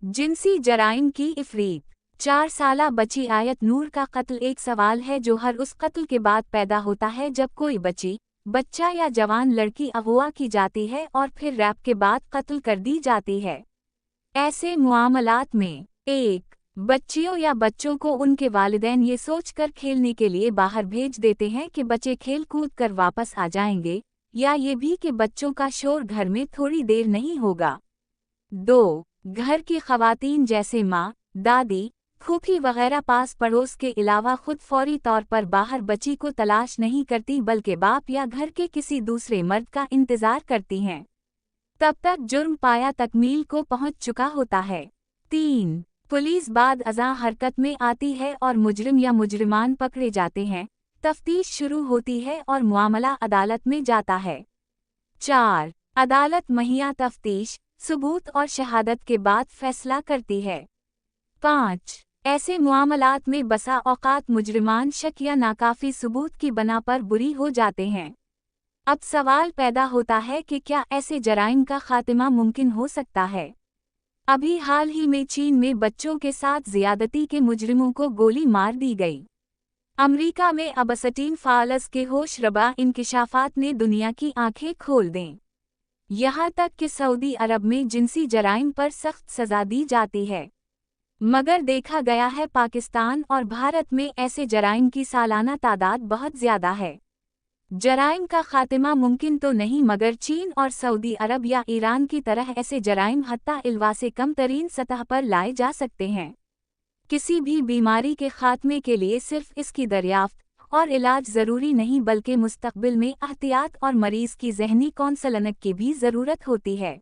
जिनसी जराइम की इफरीत। 4 साला बच्ची आयत नूर का कत्ल एक सवाल है जो हर उस कत्ल के बाद पैदा होता है जब कोई बच्ची, बच्चा या जवान लड़की अगवा की जाती है और फिर रैप के बाद कत्ल कर दी जाती है। ऐसे मामलात में एक बच्चियों या बच्चों को उनके वालिदैन ये सोचकर खेलने के लिए बाहर भेज देते हैं कि बच्चे खेल कूद कर वापस आ जाएंगे, या ये भी कि बच्चों का शोर घर में थोड़ी देर नहीं होगा। 2 घर की खवातीन जैसे माँ, दादी, फूफी वगैरह पास पड़ोस के अलावा खुद फौरी तौर पर बाहर बच्ची को तलाश नहीं करती बल्कि बाप या घर के किसी दूसरे मर्द का इंतजार करती हैं। तब तक जुर्म पाया तकमील को पहुंच चुका होता है। 3 पुलिस बाद अज़ा हरकत में आती है और मुजरिम या मुजरिमान पकड़े जाते हैं, तफ्तीश शुरू होती है और मामला अदालत में जाता है। 4 अदालत महिया तफ्तीश, सबूत और शहादत के बाद फैसला करती है। 5 ऐसे मामलात में बसा औकात मुजरिमान शक या नाकाफी सबूत की बना पर बुरी हो जाते हैं। अब सवाल पैदा होता है कि क्या ऐसे जराइम का खात्मा मुमकिन हो सकता है? अभी हाल ही में चीन में बच्चों के साथ ज़ियादती के मुजरिमों को गोली मार दी गई। अमरीका में अबसटीन फालस के होशरबा इंकिशाफात ने दुनिया की आंखें खोल दें। यहाँ तक कि सऊदी अरब में जिनसी जराइम पर सख्त सज़ा दी जाती है। मगर देखा गया है पाकिस्तान और भारत में ऐसे जराइम की सालाना तादाद बहुत ज़्यादा है। जराइम का खात्मा मुमकिन तो नहीं, मगर चीन और सऊदी अरब या ईरान की तरह ऐसे जराइम हत्ता इल्वा से कम तरीन सतह पर लाए जा सकते हैं। किसी भी बीमारी के खात्मे के लिए सिर्फ इसकी दरियाफ्त और इलाज ज़रूरी नहीं बल्कि मुस्तक़बिल में एहतियात और मरीज़ की ज़हनी कौंसलनक की भी ज़रूरत होती है।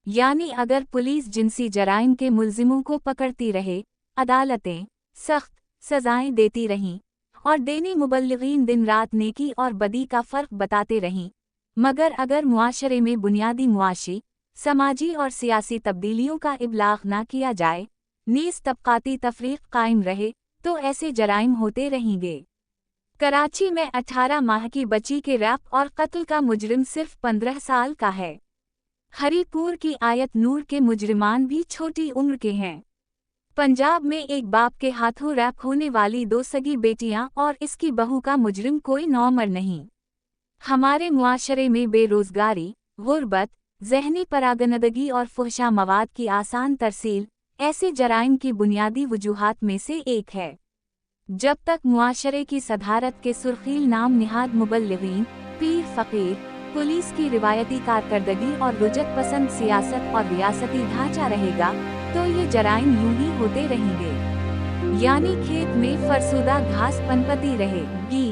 यानी अगर पुलिस जिनसी जराइम के मुलजिमों को पकड़ती रहे, अदालतें सख्त सज़ाएं देती रहीं और देनी मुबल्लिगीन दिन रात नेकी और बदी का फ़र्क बताते रहीं, मगर अगर मुआशरे में बुनियादी मुआशी, समाजी और सियासी तब्दीलियों का इब्लाग ना किया जाए, नीज़ तबक़ाती तफ़रीक़ कायम रहे, तो ऐसे जराइम होते रहेंगे। कराची में 18 माह की बच्ची के रैप और कत्ल का मुजरिम सिर्फ 15 साल का है। हरीपुर की आयत नूर के मुजरिमान भी छोटी उम्र के हैं। पंजाब में एक बाप के हाथों रैप होने वाली 2 सगी बेटियां और इसकी बहू का मुजरिम कोई नौमर नहीं। हमारे मुआशरे में बेरोजगारी, गुर्बत, ज़हनी परागनदगी और फहशा मवाद की आसान तरसील ऐसे जराइम की बुनियादी वजूहात में से एक है। जब तक मुआशरे की सधारत के सुर्खील नाम निहाद मुबल्लिगीन, पीर फ़कीर, पुलिस की रिवायती कारकर्दगी और रुजत पसंद सियासत और रियासती ढांचा रहेगा, तो ये जराइम यूं ही होते रहेंगे। यानी खेत में फरसुदा घास पनपती रहेगी।